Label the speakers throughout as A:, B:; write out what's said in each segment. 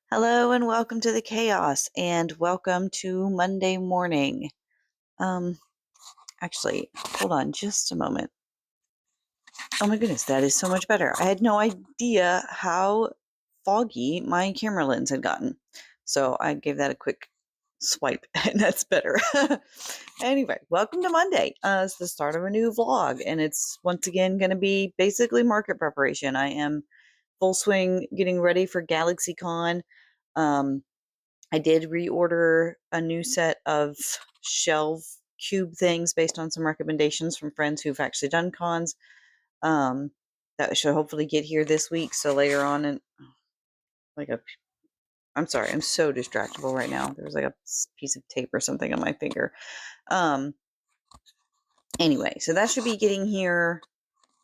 A: Hello and welcome to the chaos and welcome to Monday morning. Um, actually, hold on just a moment. Oh my goodness, that is so much better. I had no idea how foggy my camera lens had gotten. So I gave that a quick swipe and that's better. Anyway, welcome to Monday. It's the start of a new vlog and it's once again going to be basically market preparation. I am full swing getting ready for GalaxyCon. Um, I did reorder a new set of shelf cube things based on some recommendations from friends who've actually done cons. Um, that should hopefully get here this week. So later on, and like a, I'm sorry, I'm so distractible right now. There's like a piece of tape or something on my finger. Um, anyway, so that should be getting here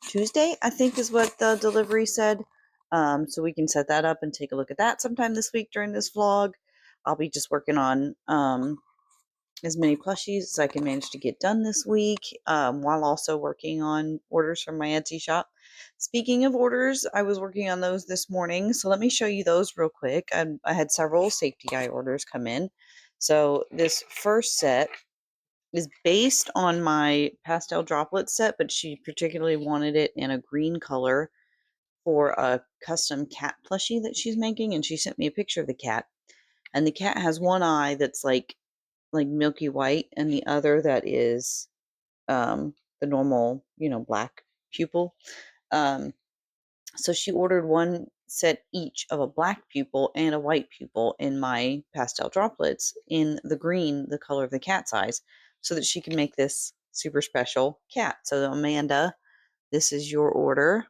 A: Tuesday, I think is what the delivery said. So we can set that up and take a look at that sometime this week during this vlog. I'll be just working on as many plushies as I can manage to get done this week, while also working on orders from my Etsy shop. Speaking of orders, I was working on those this morning, so let me show you those real quick. I had several safety eye orders come in. So this first set is based on my pastel droplet set, but she particularly wanted it in a green color for a custom cat plushie that she's making, and she sent me a picture of the cat. And the cat has one eye that's like milky white, and the other that is the normal, black pupil. Um, so she ordered one set each of a black pupil and a white pupil in my pastel droplets in the green, the color of the cat's eyes, so that she can make this super special cat. So Amanda, this is your order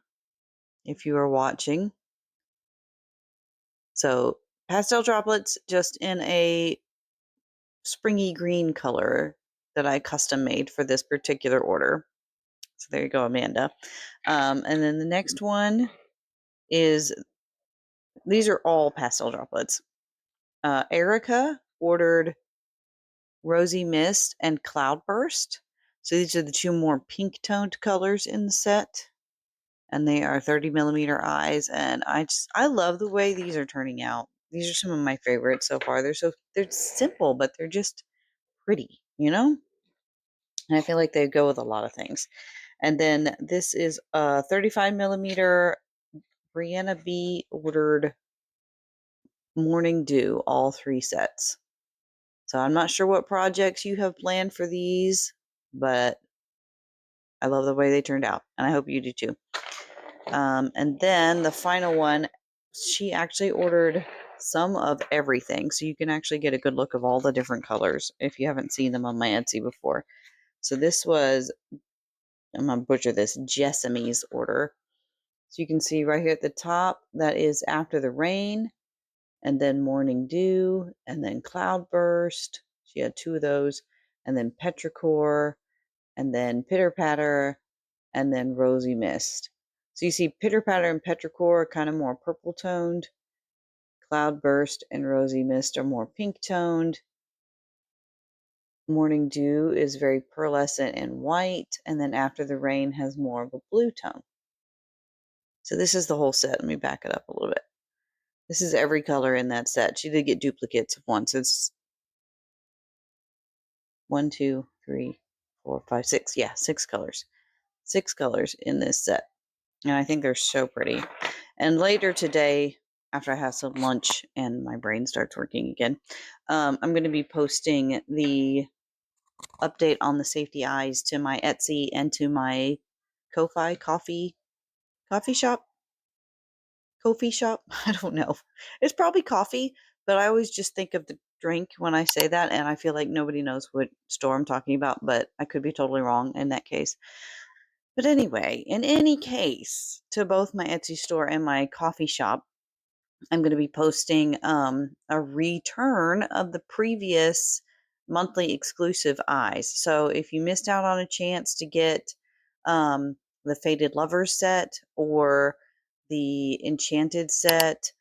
A: if you are watching. So pastel droplets just in a springy green color that I custom made for this particular order. So there you go, Amanda. And then the next one is, these are all pastel droplets. Erica ordered Rosy Mist and Cloudburst. So these are the two more pink toned colors in the set. And they are 30 millimeter eyes. And I love the way these are turning out. These are some of my favorites so far. They're simple, but they're just pretty, And I feel like they go with a lot of things. And then this is a 35 millimeter Brianna B ordered Morning Dew, all three sets. So I'm not sure what projects you have planned for these, but I love the way they turned out, and I hope you do too. And then the final one, she actually ordered some of everything, so you can actually get a good look of all the different colors if you haven't seen them on my Etsy before. So this was, I'm gonna butcher this, Jessamy's order. So you can see right here at the top, that is After the Rain, and then Morning Dew, and then Cloudburst. She had two of those, and then Petrichor, and then Pitter Patter, and then Rosy Mist. So you see Pitter Patter and Petrichor are kind of more purple toned. Cloudburst and Rosy Mist are more pink toned. Morning Dew is very pearlescent and white, and then After the Rain has more of a blue tone. So this is the whole set. Let me back it up a little bit. This is every color in that set. She did get duplicates of one, so it's 1, 2, 3, 4, 5, 6. Yeah, 6 colors. 6 colors in this set. And I think they're so pretty. And later today, after I have some lunch and my brain starts working again, I'm going to be posting the update on the safety eyes to my Etsy and to my Ko-Fi coffee shop. Coffee shop? I don't know. It's probably coffee, but I always just think of the drink when I say that, and I feel like nobody knows what store I'm talking about, but I could be totally wrong in that case. But anyway, in any case, to both my Etsy store and my coffee shop, I'm going to be posting a return of the previous monthly exclusive eyes. So if you missed out on a chance to get the Faded Lovers set or the Enchanted set,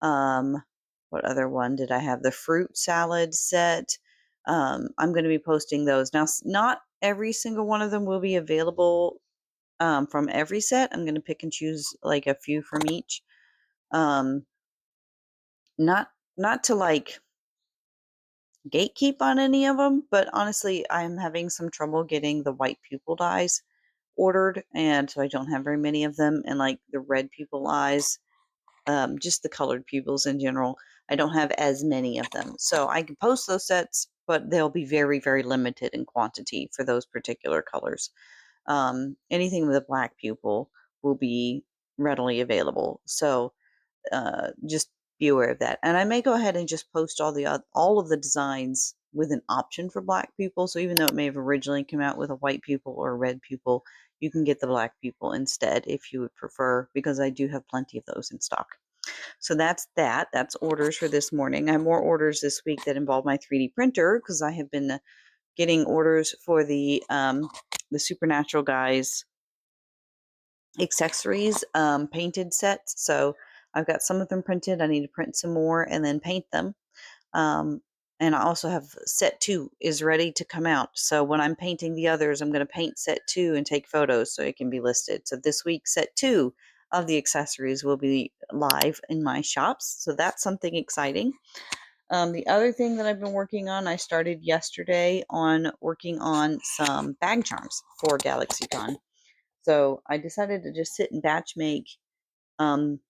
A: what other one did I have? The Fruit Salad set. I'm going to be posting those. Now, not every single one of them will be available from every set. I'm going to pick and choose like a few from each. Not not to like gatekeep on any of them, but honestly, I'm having some trouble getting the white pupil eyes ordered, and so I don't have very many of them. And like the red pupil eyes, just the colored pupils in general, I don't have as many of them. So I can post those sets, but they'll be very, very limited in quantity for those particular colors. Anything with a black pupil will be readily available. So just be aware of that. And I may go ahead and just post all of the designs with an option for black pupil. So even though it may have originally come out with a white pupil or a red pupil, you can get the black pupil instead if you would prefer, because I do have plenty of those in stock. So that's that. That's orders for this morning. I have more orders this week that involve my 3D printer because I have been getting orders for the Supernatural guys accessories painted sets. So I've got some of them printed. I need to print some more and then paint them. Um, and I also have set 2 is ready to come out. So when I'm painting the others, I'm going to paint set 2 and take photos so it can be listed. So this week, set 2 of the accessories will be live in my shops. So that's something exciting. The other thing that I've been working on, I started yesterday on working on some bag charms for GalaxyCon. So I decided to just sit and batch make um,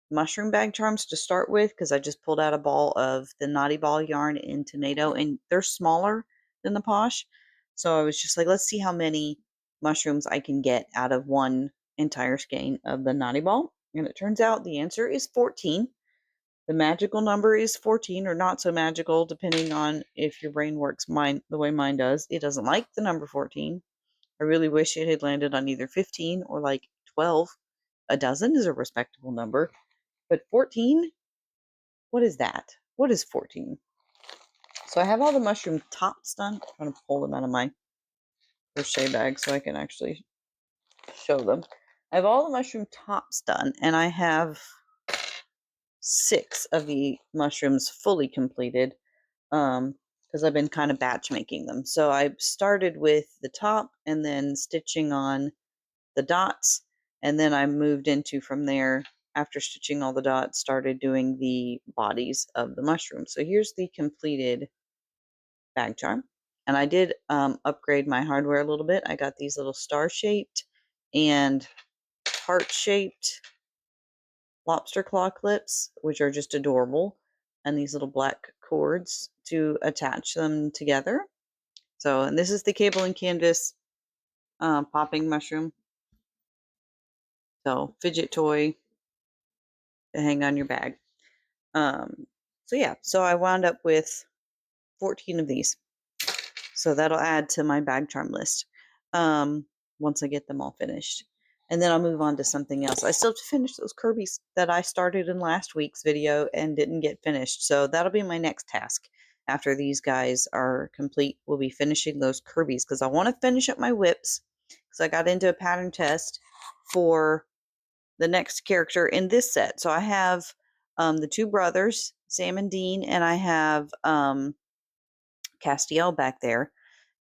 A: mushroom bag charms to start with because I just pulled out a ball of the Naughty Ball yarn in tomato, and they're smaller than the Posh. So I was just like, let's see how many mushrooms I can get out of one entire skein of the Naughty Ball. And it turns out the answer is 14. The magical number is 14, or not so magical, depending on if your brain works the way mine does. It doesn't like the number 14. I really wish it had landed on either 15 or like 12. A dozen is a respectable number. But 14? What is that? What is 14? So I have all the mushroom tops done. I'm going to pull them out of my crochet bag so I can actually show them. I have all the mushroom tops done, and I have 6 of the mushrooms fully completed because I've been kind of batch making them. So I started with the top and then stitching on the dots, and then I moved into from there, after stitching all the dots, started doing the bodies of the mushroom. So here's the completed bag charm. And I did upgrade my hardware a little bit. I got these little star-shaped and heart-shaped lobster claw clips, which are just adorable, and these little black cords to attach them together. So, and this is the cable and canvas popping mushroom. So, fidget toy to hang on your bag. So yeah, so I wound up with 14 of these. So that'll add to my bag charm list once I get them all finished. And then I'll move on to something else. I still have to finish those Kirby's that I started in last week's video and didn't get finished. So that'll be my next task. After these guys are complete, we'll be finishing those Kirby's because I want to finish up my whips because I got into a pattern test for the next character in this set. So I have the 2 brothers, Sam and Dean, and I have Castiel back there.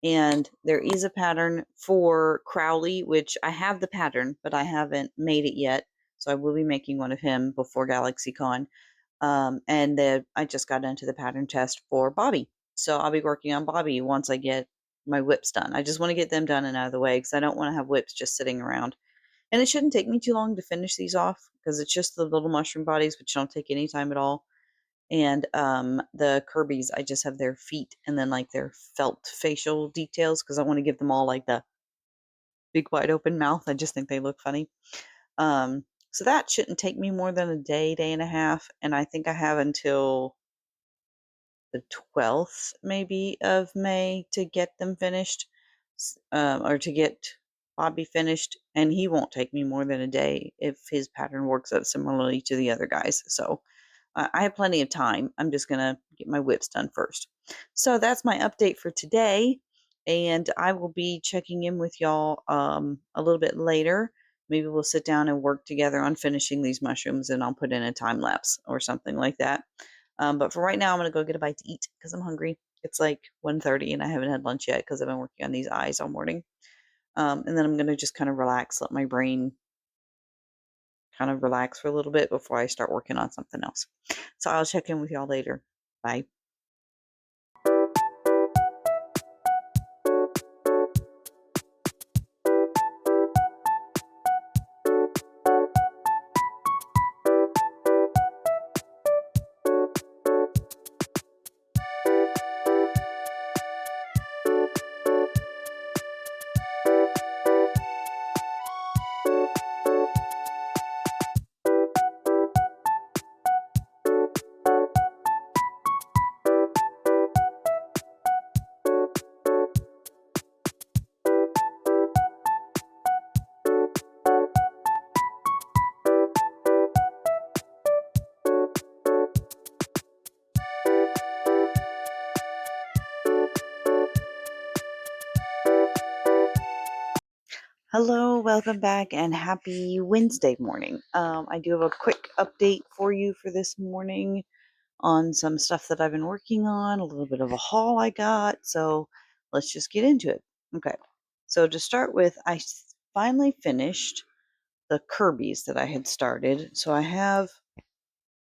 A: And there is a pattern for Crowley, which I have the pattern, but I haven't made it yet. So I will be making one of him before GalaxyCon. And then I just got into the pattern test for Bobby. So I'll be working on Bobby once I get my whips done. I just want to get them done and out of the way because I don't want to have whips just sitting around. And it shouldn't take me too long to finish these off because it's just the little mushroom bodies, which don't take any time at all. And the Kirby's, I just have their feet and then like their felt facial details because I want to give them all like the big wide open mouth. I just think they look funny. So that shouldn't take me more than a day, day and a half. And I think I have until the 12th maybe of May to get them finished, or to get Bobby finished. And he won't take me more than a day if his pattern works out similarly to the other guys. So I have plenty of time. I'm just going to get my whips done first. So that's my update for today. And I will be checking in with y'all a little bit later. Maybe we'll sit down and work together on finishing these mushrooms, and I'll put in a time lapse or something like that. But for right now, I'm going to go get a bite to eat because I'm hungry. It's like 1:30 and I haven't had lunch yet because I've been working on these eyes all morning. And then I'm going to just kind of relax, let my brain kind of relax for a little bit before I start working on something else. So I'll check in with y'all later. Bye. Hello, welcome back, and happy Wednesday morning. I do have a quick update for you for this morning on some stuff that I've been working on, a little bit of a haul I got. So let's just get into it. Okay. So to start with, I finally finished the Kirby's that I had started. So I have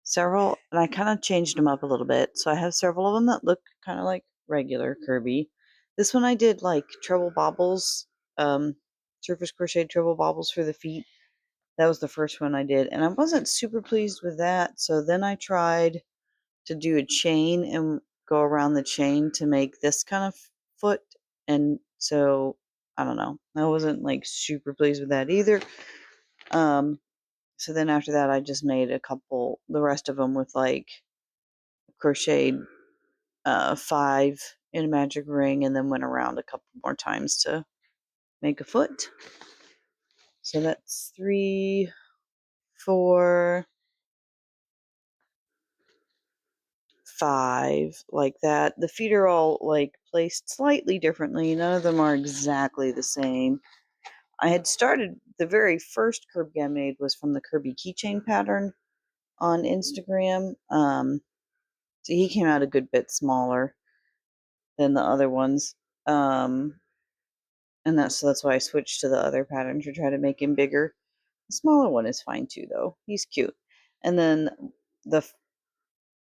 A: several, and I kind of changed them up a little bit. So I have several of them that look kind of like regular Kirby. This one I did like treble bobbles, surface crocheted treble bobbles for the feet. That was the first one I did, and I wasn't super pleased with that. So then I tried to do a chain and go around the chain to make this kind of foot. And so I don't know. I wasn't like super pleased with that either. So then after that, I just made the rest of them with like crocheted 5 in a magic ring, and then went around a couple more times to make a foot. So that's 3, 4, 5, like that. The feet are all like placed slightly differently. None of them are exactly the same. I had started the very first Kirby I made was from the Kirby keychain pattern on Instagram. So he came out a good bit smaller than the other ones. And that's why I switched to the other pattern to try to make him bigger. The smaller one is fine too, though. He's cute. And then the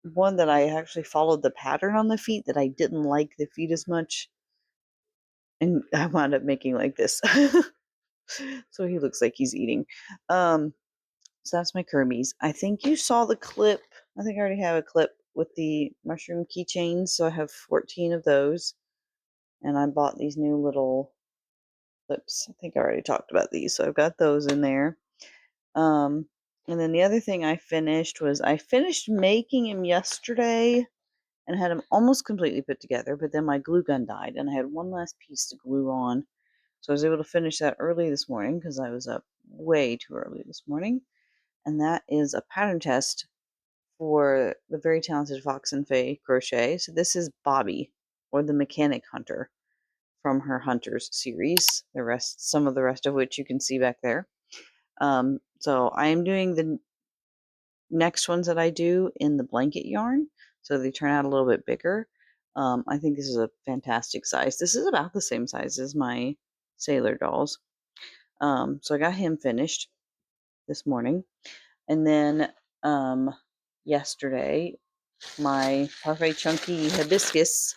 A: one that I actually followed the pattern on the feet that I didn't like the feet as much, and I wound up making like this. So he looks like he's eating. So that's my Kirby's. I think you saw the clip. I think I already have a clip with the mushroom keychains. So I have 14 of those. And I bought these new little clips. I think I already talked about these. So I've got those in there. And then the other thing I finished making him yesterday and had him almost completely put together, but then my glue gun died and I had one last piece to glue on. So I was able to finish that early this morning because I was up way too early this morning. And that is a pattern test for the very talented Fox and Faye Crochet. So this is Bobby, or the Mechanic Hunter, from her Hunters series. Some of the rest of which you can see back there. So I am doing the next ones that I do in the blanket yarn, so they turn out a little bit bigger. I think this is a fantastic size. This is about the same size as my Sailor dolls. So I got him finished this morning. And then yesterday, my Parfait Chunky Hibiscus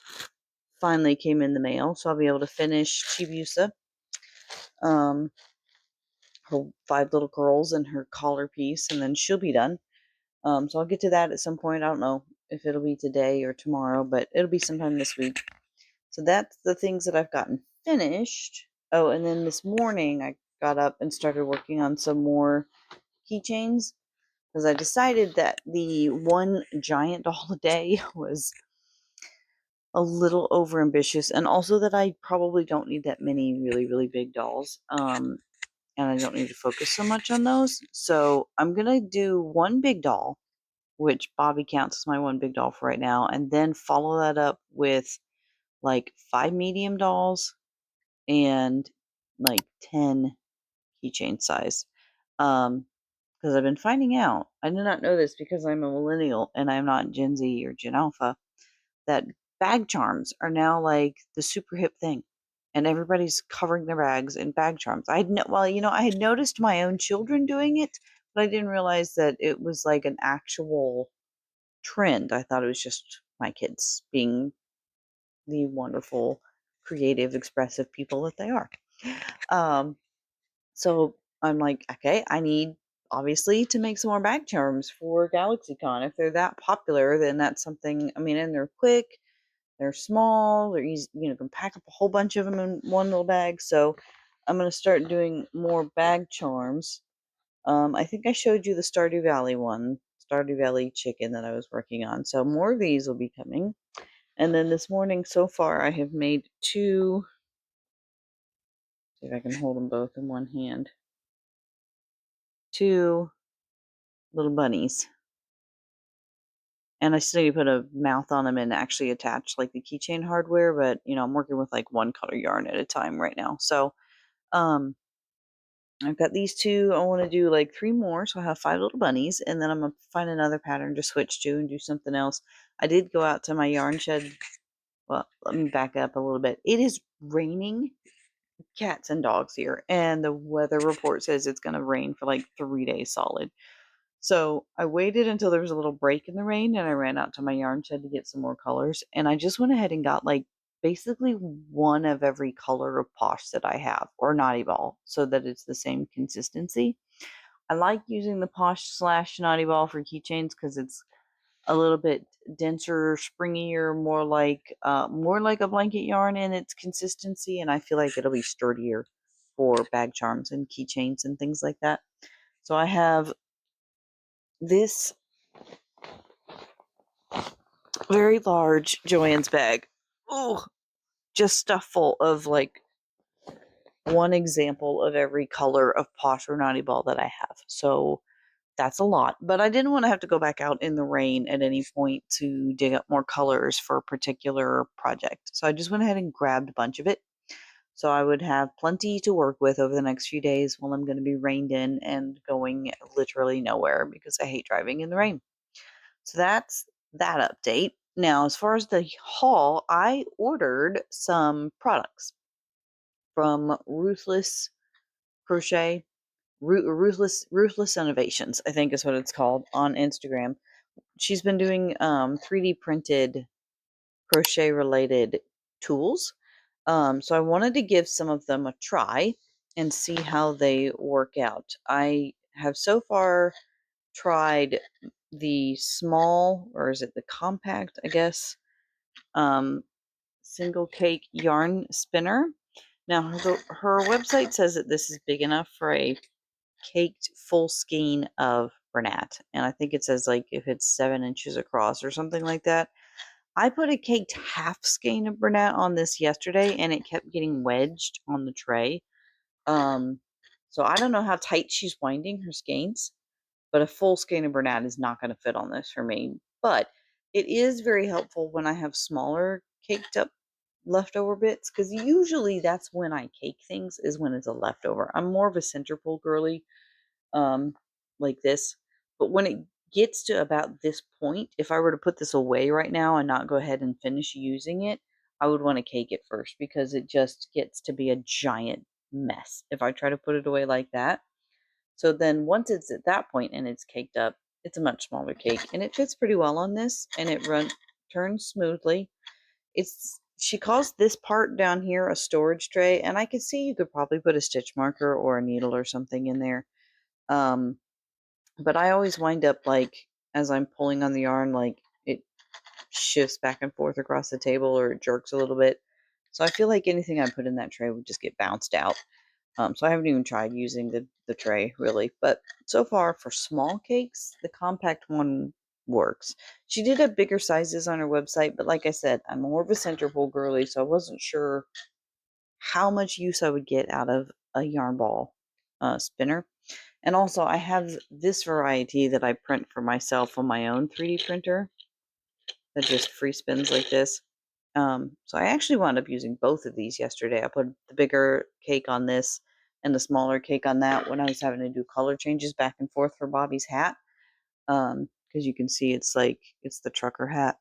A: finally came in the mail, so I'll be able to finish Chibiusa, her 5 little curls and her collar piece, and then she'll be done. So I'll get to that at some point. I don't know if it'll be today or tomorrow, but it'll be sometime this week. So that's the things that I've gotten finished. Oh, and then this morning I got up and started working on some more keychains because I decided that the one giant doll a day was a little overambitious, and also that I probably don't need that many really, really big dolls. And I don't need to focus so much on those. So I'm going to do one big doll, which Bobby counts as my one big doll for right now, and then follow that up with like 5 medium dolls and like 10 keychain size. Because I've been finding out, I did not know this because I'm a millennial and I'm not Gen Z or Gen Alpha, that bag charms are now like the super hip thing. And everybody's covering their bags in bag charms. I had noticed my own children doing it, but I didn't realize that it was like an actual trend. I thought it was just my kids being the wonderful, creative, expressive people that they are. Um, so I'm like, okay, I need obviously to make some more bag charms for GalaxyCon. If they're that popular, then that's something. I mean, and they're quick, they're small, they're easy. You can pack up a whole bunch of them in one little bag. So I'm gonna start doing more bag charms. I think I showed you the Stardew Valley one, Stardew Valley chicken that I was working on. So more of these will be coming. And then this morning, so far, I have made two. See if I can hold them both in one hand. Two little bunnies. And I still need to put a mouth on them and actually attach like the keychain hardware, but I'm working with like one color yarn at a time right now. So I've got these two. I want to do like three more, so I have five little bunnies, and then I'm gonna find another pattern to switch to and do something else. I did go out to my yarn shed. Well, let me back up a little bit. It is raining cats and dogs here, and the weather report says it's going to rain for like 3 days solid. So I waited until there was a little break in the rain, and I ran out to my yarn shed to get some more colors. And I just went ahead and got like basically one of every color of Posh that I have, or Naughty Ball, so that it's the same consistency. I like using the Posh slash Naughty Ball for keychains because it's a little bit denser, springier, more like a blanket yarn in its consistency, and I feel like it'll be sturdier for bag charms and keychains and things like that. So I have this very large Joann's bag. Oh, just stuff full of like one example of every color of Posh or Naughty Ball that I have. So that's a lot, but I didn't want to have to go back out in the rain at any point to dig up more colors for a particular project. So I just went ahead and grabbed a bunch of it. So I would have plenty to work with over the next few days while I'm going to be rained in and going literally nowhere because I hate driving in the rain. So that's that update. Now, as far as the haul, I ordered some products from Ruthless Crochet, Ruthless Innovations, I think is what it's called on Instagram. She's been doing 3D printed crochet related tools. So I wanted to give some of them a try and see how they work out. I have so far tried the small, or is it the compact, I guess, um, single cake yarn spinner. Now, her website says that this is big enough for a caked full skein of Bernat. And I think it says like if it's 7 inches across or something like that. I put a caked half skein of Bernat on this yesterday and it kept getting wedged on the tray. Um, so I don't know how tight she's winding her skeins, but a full skein of Bernat is not going to fit on this for me. But it is very helpful when I have smaller caked up leftover bits because usually that's when I cake things is when it's a leftover. I'm more of a center pull girly, um, like this. But when it gets to about this point, if I were to put this away right now and not go ahead and finish using it, I would want to cake it first because it just gets to be a giant mess if I try to put it away like that. So then once it's at that point and it's caked up, it's a much smaller cake and it fits pretty well on this and it turns smoothly. She calls this part down here a storage tray, and I could see you could probably put a stitch marker or a needle or something in there. Um, but I always wind up like as I'm pulling on the yarn, like it shifts back and forth across the table or it jerks a little bit. So I feel like anything I put in that tray would just get bounced out. So I haven't even tried using the tray really, but so far for small cakes, the compact one works. She did have bigger sizes on her website, but like I said, I'm more of a center pull girly, so I wasn't sure how much use I would get out of a yarn ball spinner. And also, I have this variety that I print for myself on my own 3D printer that just free spins like this. So I actually wound up using both of these yesterday. I put the bigger cake on this and the smaller cake on that when I was having to do color changes back and forth for Bobby's hat. Because you can see it's the trucker hat.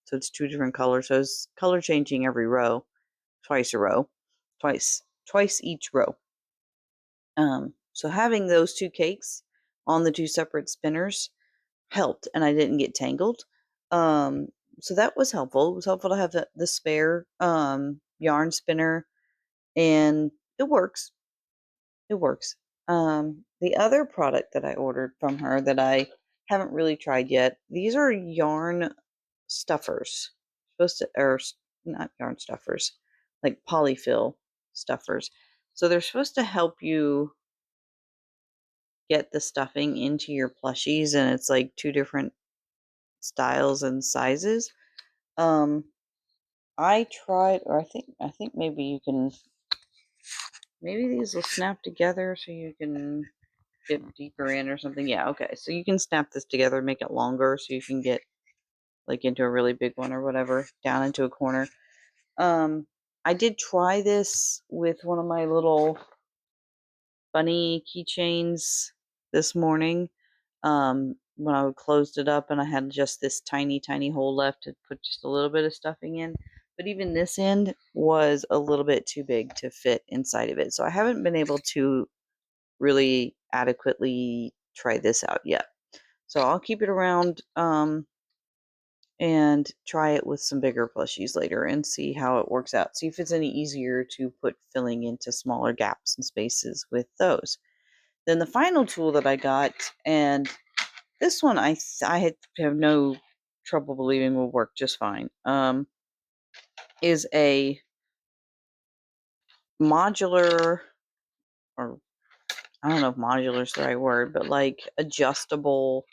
A: So it's two different colors. So it's color changing every row, twice a row, twice each row. So having those two cakes on the 2 separate spinners helped, and I didn't get tangled. So that was helpful. It was helpful to have the spare, yarn spinner, and it works. It works. The other product that I ordered from her that I haven't really tried yet, these are yarn stuffers. Supposed to, or not yarn stuffers, like polyfill stuffers. So they're supposed to help you get the stuffing into your plushies, and it's like 2 different styles and sizes. Um, I tried, or I think maybe you can, maybe these will snap together so you can get deeper in or something. Yeah, okay. So you can snap this together, make it longer so you can get like into a really big one or whatever, down into a corner. I did try this with one of my little bunny keychains this morning. When I closed it up and I had just this tiny, tiny hole left to put just a little bit of stuffing in. But even this end was a little bit too big to fit inside of it. So I haven't been able to really adequately try this out yet. So I'll keep it around and try it with some bigger plushies later and see how it works out. See if it's any easier to put filling into smaller gaps and spaces with those. Then the final tool that I got, and this one have no trouble believing will work just fine, is a modular, or I don't know if modular is the right word, but like adjustable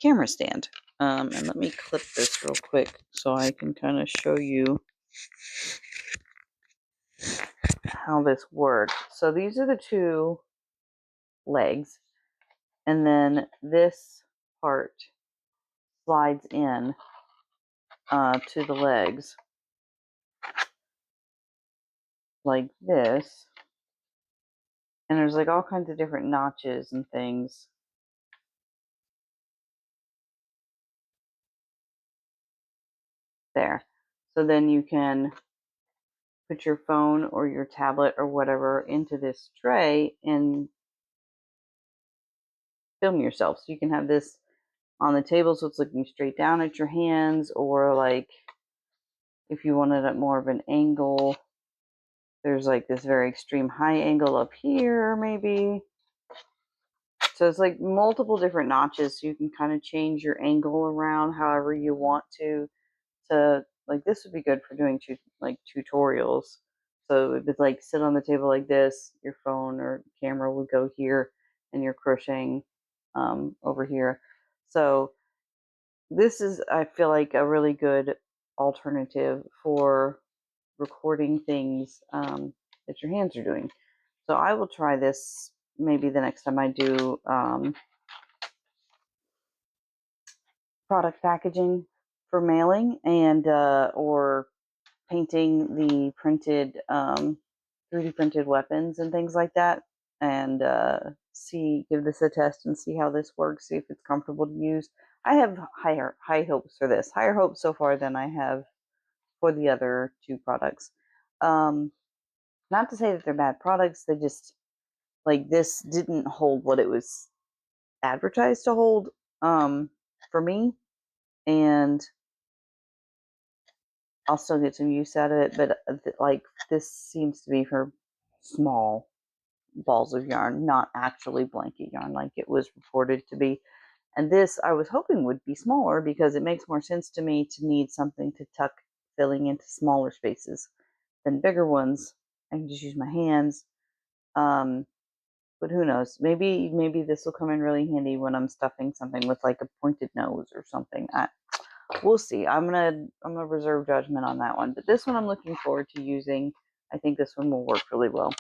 A: camera stand. And let me clip this real quick so I can kind of show you how this works. So these are the 2 legs, and then this part slides in to the legs like this, and there's like all kinds of different notches and things. There. So then you can put your phone or your tablet or whatever into this tray and film yourself. So you can have this on the table so it's looking straight down at your hands, or like if you wanted it more of an angle, there's like this very extreme high angle up here maybe. So it's like multiple different notches, so you can kind of change your angle around however you want to like, this would be good for doing like tutorials. So if it's like sit on the table like this, your phone or camera would go here, and you're crocheting over here. So this is, I feel like, a really good alternative for recording things that your hands are doing. So I will try this maybe the next time I do product packaging for mailing, and or painting the printed 3D printed weapons and things like that, and give this a test and see how this works, see if it's comfortable to use. I have high hopes for this, higher hopes so far than I have for the other 2 products. Not to say that they're bad products, they just, like, this didn't hold what it was advertised to hold for me, and I'll still get some use out of it, but like, this seems to be for small balls of yarn, not actually blanket yarn like it was reported to be. And this I was hoping would be smaller, because it makes more sense to me to need something to tuck filling into smaller spaces than bigger ones. I can just use my hands. But who knows? Maybe this will come in really handy when I'm stuffing something with like a pointed nose or something. We'll see. I'm gonna reserve judgment on that one. But this one I'm looking forward to using. I think this one will work really well.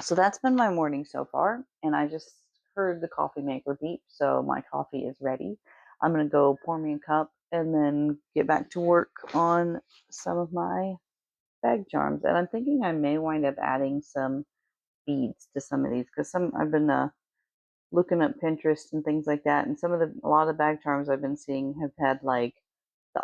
A: So that's been my morning so far, and I just heard the coffee maker beep, so my coffee is ready. I'm gonna go pour me a cup and then get back to work on some of my bag charms. And I'm thinking I may wind up adding some beads to some of these, because I've been looking at Pinterest and things like that, and a lot of the bag charms I've been seeing have had like the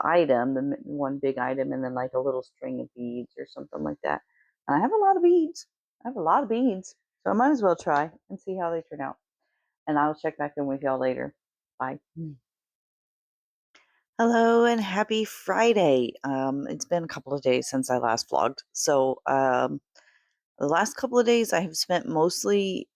A: one big item, and then like a little string of beads or something like that. And I have a lot of beads. So I might as well try and see how they turn out. And I'll check back in with y'all later. Bye. Hello and happy Friday. It's been a couple of days since I last vlogged. So the last couple of days I have spent mostly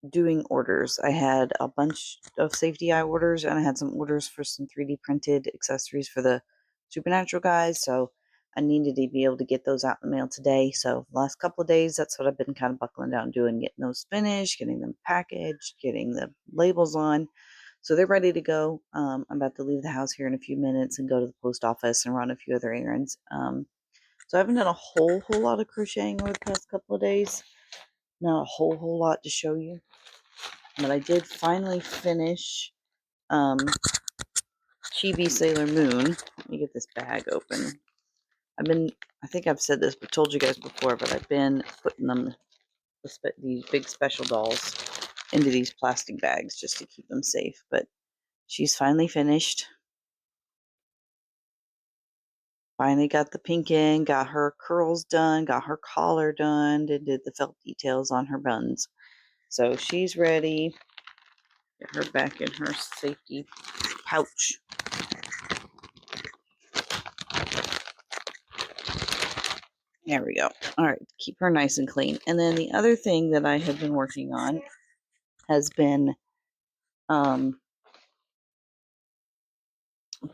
A: doing orders. I had a bunch of safety eye orders, and I had some orders for some 3D printed accessories for the Supernatural guys. So I needed to be able to get those out in the mail today. So the last couple of days, that's what I've been kind of buckling down doing, getting those finished, getting them packaged, getting the labels on. So they're ready to go. I'm about to leave the house here in a few minutes and go to the post office and run a few other errands. So I haven't done a whole lot of crocheting over the past couple of days. Not a whole lot to show you. But I did finally finish Chibi Sailor Moon. Let me get this bag open. I think I've said this, but told you guys before, but I've been putting these big special dolls into these plastic bags just to keep them safe. But she's finally finished. Finally got the pink in, got her curls done, got her collar done, and did the felt details on her buns. So she's ready. Get her back in her safety pouch. There we go. All right, keep her nice and clean. And then the other thing that I have been working on has been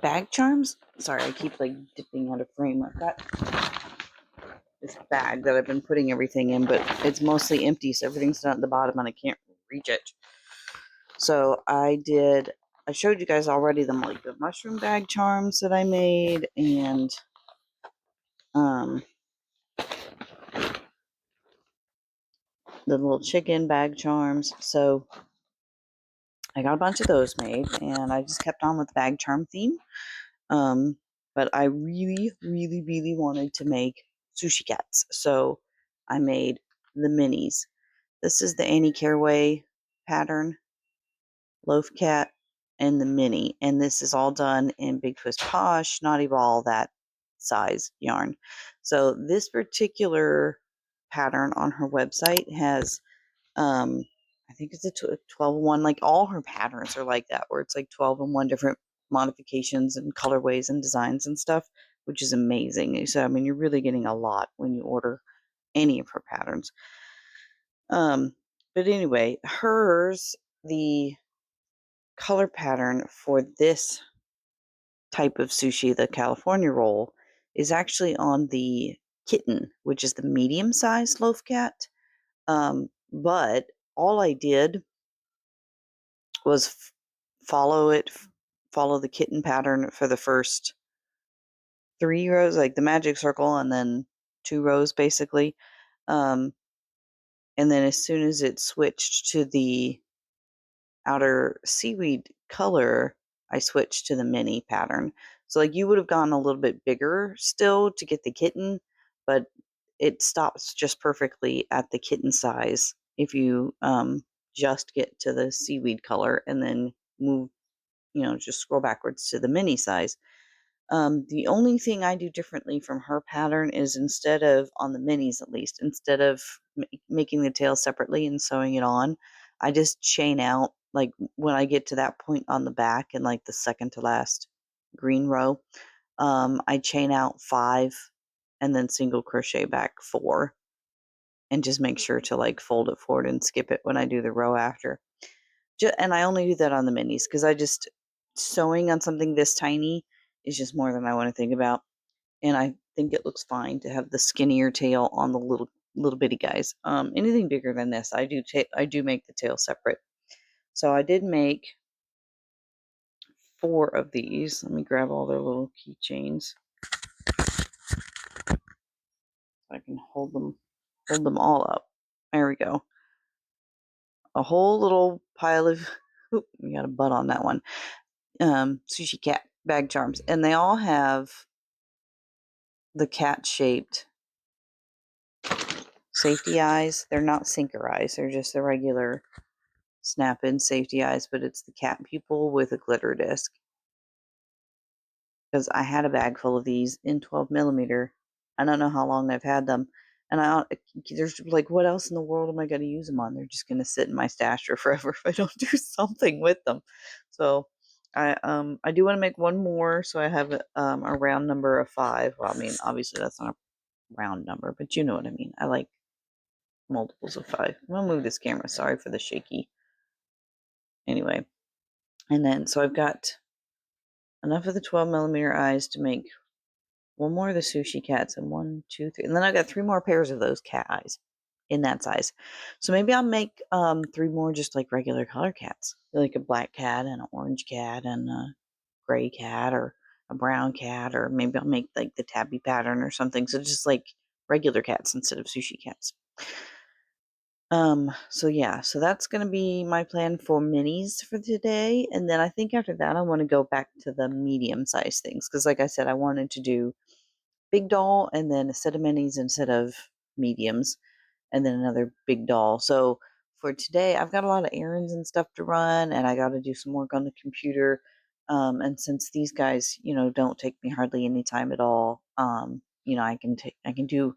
A: bag charms. Sorry, I keep like dipping out of frame. I've got this bag that I've been putting everything in, but it's mostly empty, so everything's down at the bottom and I can't reach it. So I showed you guys already the mushroom bag charms that I made, and the little chicken bag charms. So I got a bunch of those made, and I just kept on with the bag charm theme. But I really wanted to make sushi cats, so I made the minis. This is the Annie Careway pattern, loaf cat, and the mini, and this is all done in Big Twist Posh, Naughty Ball, that size yarn. So this particular pattern on her website has I think it's a 12-in-1. Like all her patterns are like that, where it's like 12-in-1 different modifications and colorways and designs and stuff, which is amazing. So I mean, you're really getting a lot when you order any of her patterns. But anyway, the color pattern for this type of sushi, the California roll, is actually on the kitten, which is the medium-sized loaf cat. But all I did was follow the kitten pattern for the first 3 rows, like the magic circle, and then 2 rows basically. And then as soon as it switched to the outer seaweed color, I switched to the mini pattern. So like you would have gone a little bit bigger still to get the kitten, but it stops just perfectly at the kitten size if you just get to the seaweed color and then move, just scroll backwards to the mini size. The only thing I do differently from her pattern is instead of, on the minis at least, instead of making the tail separately and sewing it on, I just chain out, like when I get to that point on the back in like the second to last green row, I chain out 5 and then single crochet back 4 and just make sure to like fold it forward and skip it when I do the row after. And I only do that on the minis because sewing on something this tiny is just more than I want to think about. And I think it looks fine to have the skinnier tail on the little bitty guys. Anything bigger than this, I do make the tail separate. So I did make 4 of these. Let me grab all their little keychains so I can hold them all up. There we go. A whole little pile of we got a butt on that one. Sushi cat bag charms, and they all have the cat shaped safety eyes. They're not sinker eyes, they're just the regular snap in safety eyes, but it's the cat pupil with a glitter disc. Because I had a bag full of these in 12 millimeter. I don't know how long I've had them, And there's like, what else in the world am I going to use them on? They're just going to sit in my stasher forever if I don't do something with them. So I do want to make one more, so I have a round number of 5. Well, I mean, obviously that's not a round number, but you know what I mean. I like multiples of 5. I'm gonna move this camera. Sorry for the shaky. Anyway, and then so I've got enough of the 12mm eyes to make one more of the sushi cats, and 1, 2, 3, and then I got 3 more pairs of those cat eyes in that size. So maybe I'll make 3 more just like regular color cats, like a black cat and an orange cat and a gray cat or a brown cat, or maybe I'll make like the tabby pattern or something. So just like regular cats instead of sushi cats. So yeah, so that's gonna be my plan for minis for today. And then I think after that I want to go back to the medium size things. Because like I said, I wanted to do big doll and then a set of minis instead of mediums, and then another big doll. So for today, I've got a lot of errands and stuff to run, and I got to do some work on the computer. And since these guys, don't take me hardly any time at all, I can do.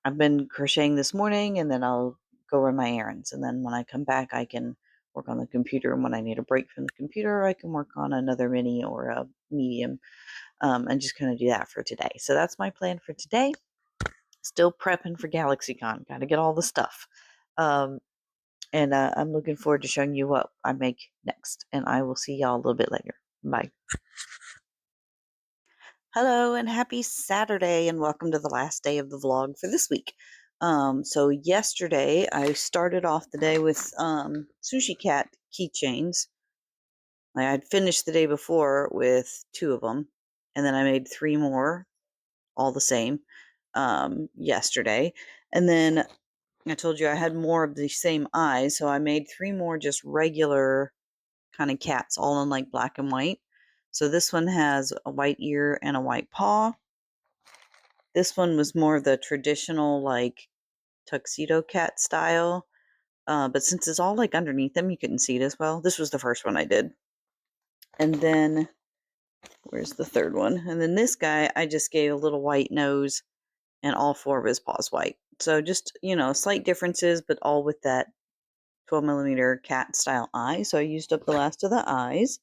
A: I've been crocheting this morning, and then I'll go run my errands, and then when I come back, I can work on the computer. And when I need a break from the computer, I can work on another mini or a medium, and just kind of do that for today. So that's my plan for today. Still prepping for GalaxyCon. Got to get all the stuff. Um, and I'm looking forward to showing you what I make next. And I will see y'all a little bit later. Bye. Hello and happy Saturday, and welcome to the last day of the vlog for this week. So yesterday I started off the day with sushi cat keychains. I'd finished the day before with 2 of them, and then I made 3 more, all the same, yesterday. And then I told you I had more of the same eyes, so I made 3 more just regular kind of cats, all in like black and white. So this one has a white ear and a white paw. This one was more of the traditional like tuxedo cat style. But since it's all like underneath them, you couldn't see it as well. This was the first one I did. And then, where's the third one? And then this guy, I just gave a little white nose and all 4 of his paws white. So just, slight differences, but all with that 12mm cat style eye. So I used up the last of the eyes.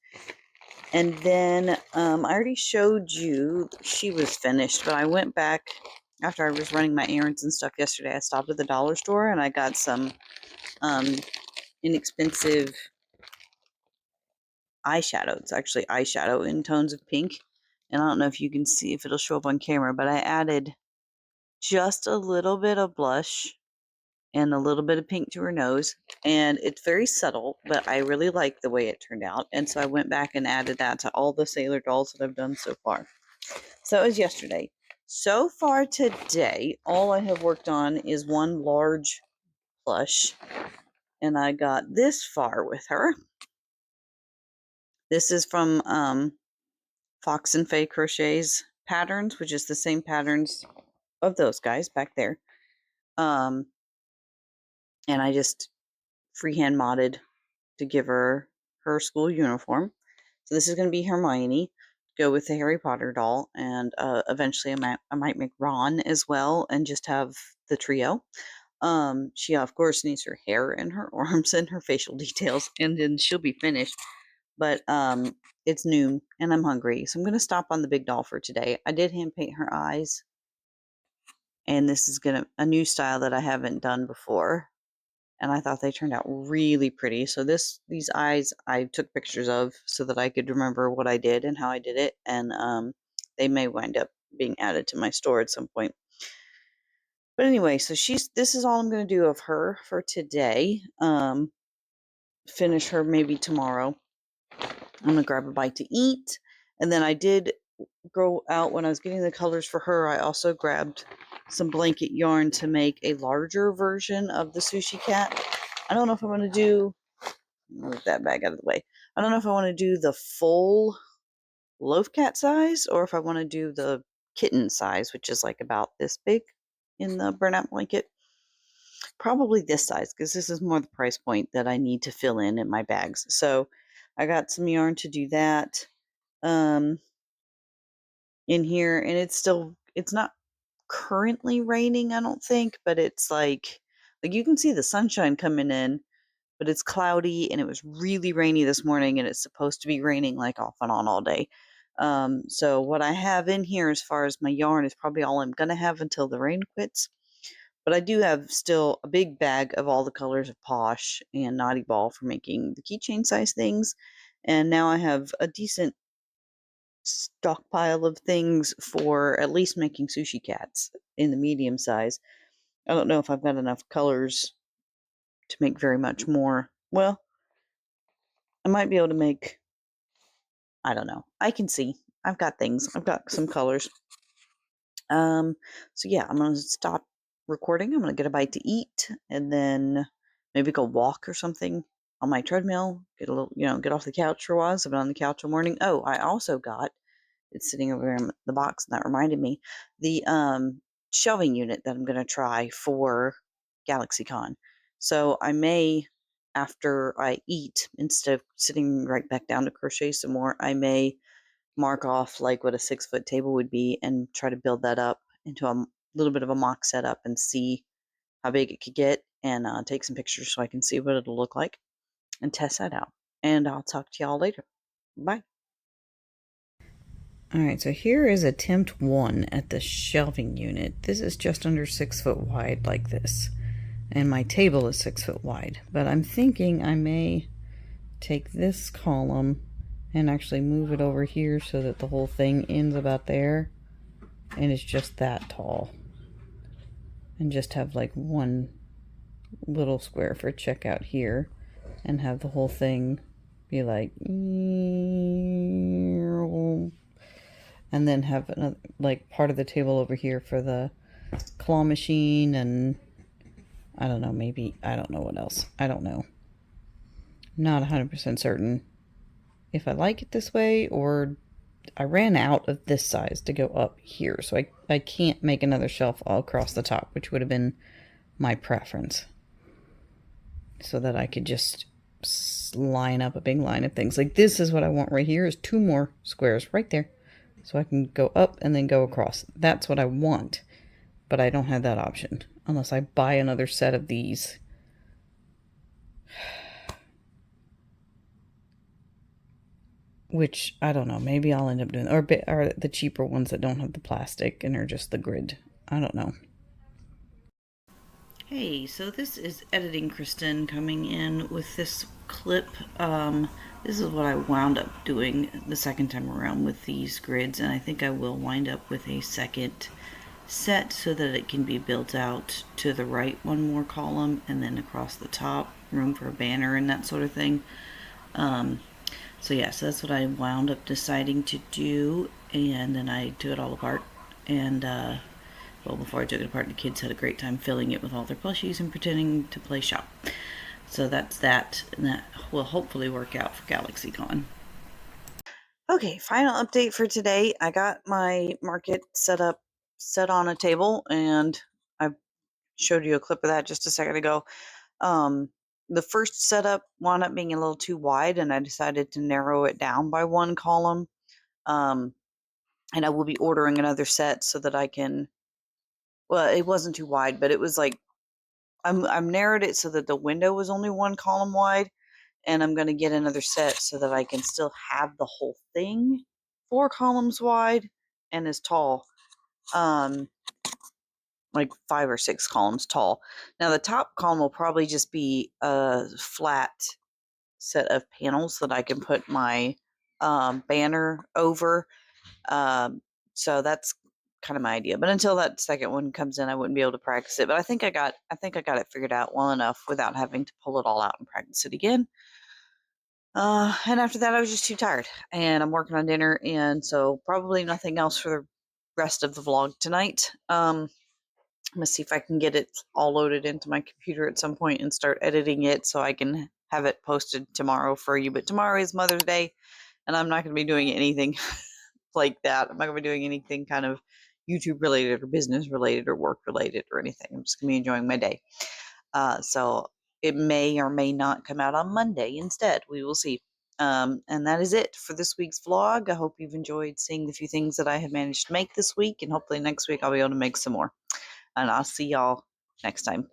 A: And then I already showed you she was finished, but I went back after I was running my errands and stuff yesterday. I stopped at the dollar store and I got some inexpensive eyeshadow. It's actually eyeshadow in tones of pink. And I don't know if you can see if it'll show up on camera, but I added just a little bit of blush and a little bit of pink to her nose. And it's very subtle, but I really like the way it turned out. And so I went back and added that to all the Sailor dolls that I've done so far. So that was yesterday. So far today, all I have worked on is one large plush. And I got this far with her. This is from Fox and Faye Crochet's patterns, which is the same patterns of those guys back there. And I just freehand modded to give her her school uniform. So this is going to be Hermione, go with the Harry Potter doll, and eventually I might make Ron as well and just have the trio. She of course needs her hair and her arms and her facial details, and then she'll be finished. But it's noon and I'm hungry, so I'm going to stop on the big doll for today. I did hand paint her eyes, and this is a new style that I haven't done before. And I thought they turned out really pretty. So these eyes I took pictures of so that I could remember what I did and how I did it. And they may wind up being added to my store at some point. But anyway, so this is all I'm going to do of her for today. Finish her maybe tomorrow. I'm going to grab a bite to eat. And then I did go out when I was getting the colors for her. I also grabbed some blanket yarn to make a larger version of the sushi cat. I don't know if I want to do, move that bag out of the way. I don't know if I want to do the full loaf cat size or if I want to do the kitten size, which is like about this big in the burnout blanket. Probably this size because this is more the price point that I need to fill in my bags. So I got some yarn to do that in here, and it's not currently raining, I don't think, but it's like you can see the sunshine coming in, but it's cloudy and it was really rainy this morning and it's supposed to be raining like off and on all day. So what I have in here as far as my yarn is probably all I'm gonna have until the rain quits. But I do have still a big bag of all the colors of Posh and Naughty Ball for making the keychain size things. And now I have a decent stockpile of things for at least making sushi cats in the medium size. I don't know if I've got enough colors to make very much more. Well, I might be able to make, I don't know. I can see. I've got things. I've got some colors. So yeah, I'm gonna stop recording. I'm gonna get a bite to eat and then maybe go walk or something on my treadmill. Get a little, get off the couch for a while. So I've been on the couch all morning. Oh, I also got it's sitting over there in the box, and that reminded me the shelving unit that I'm gonna try for GalaxyCon. So I may, after I eat, instead of sitting right back down to crochet some more, I may mark off like what a 6-foot table would be and try to build that up into a little bit of a mock setup and see how big it could get and take some pictures so I can see what it'll look like and test that out. And I'll talk to y'all later. Bye. Alright, so here is attempt 1 at the shelving unit. This is just under 6 foot wide like this. And my table is 6 foot wide. But I'm thinking I may take this column and actually move it over here so that the whole thing ends about there and it's just that tall. And just have like one little square for checkout here and have the whole thing be like, and then have another, like part of the table over here for the claw machine and I don't know, maybe, I don't know what else. I don't know. Not 100% certain if I like it this way or I ran out of this size to go up here. So I can't make another shelf all across the top, which would have been my preference. So that I could just line up a big line of things. Like this is what I want right here is 2 more squares right there. So I can go up and then go across. That's what I want. But I don't have that option unless I buy another set of these. Which, I don't know, maybe I'll end up doing, or the cheaper ones that don't have the plastic and are just the grid. I don't know. Hey, so this is Editing Kristen coming in with this clip. This is what I wound up doing the second time around with these grids, and I think I will wind up with a second set so that it can be built out to the right one more column and then across the top, room for a banner and that sort of thing. So yeah, so that's what I wound up deciding to do, and then I took it all apart, and well, before I took it apart, the kids had a great time filling it with all their plushies and pretending to play shop. So that's that, and that will hopefully work out for GalaxyCon. Okay, final update for today. I got my market set on a table, and I showed you a clip of that just a second ago. The first setup wound up being a little too wide, and I decided to narrow it down by one column. And I will be ordering another set so that I can, well, it wasn't too wide, but it was like, I'm narrowed it so that the window was only one column wide, and I'm going to get another set so that I can still have the whole thing 4 columns wide and as tall. Like 5 or 6 columns tall. Now the top column will probably just be a flat set of panels that I can put my banner over. So that's kind of my idea. But until that second one comes in, I wouldn't be able to practice it. But I think I got it figured out well enough without having to pull it all out and practice it again. And after that, I was just too tired, and I'm working on dinner, and so probably nothing else for the rest of the vlog tonight. I'm gonna see if I can get it all loaded into my computer at some point and start editing it so I can have it posted tomorrow for you. But tomorrow is Mother's Day, and I'm not going to be doing anything like that. I'm not going to be doing anything kind of YouTube related or business related or work related or anything. I'm just going to be enjoying my day. So it may or may not come out on Monday instead. We will see. And that is it for this week's vlog. I hope you've enjoyed seeing the few things that I have managed to make this week, and hopefully next week I'll be able to make some more. And I'll see y'all next time.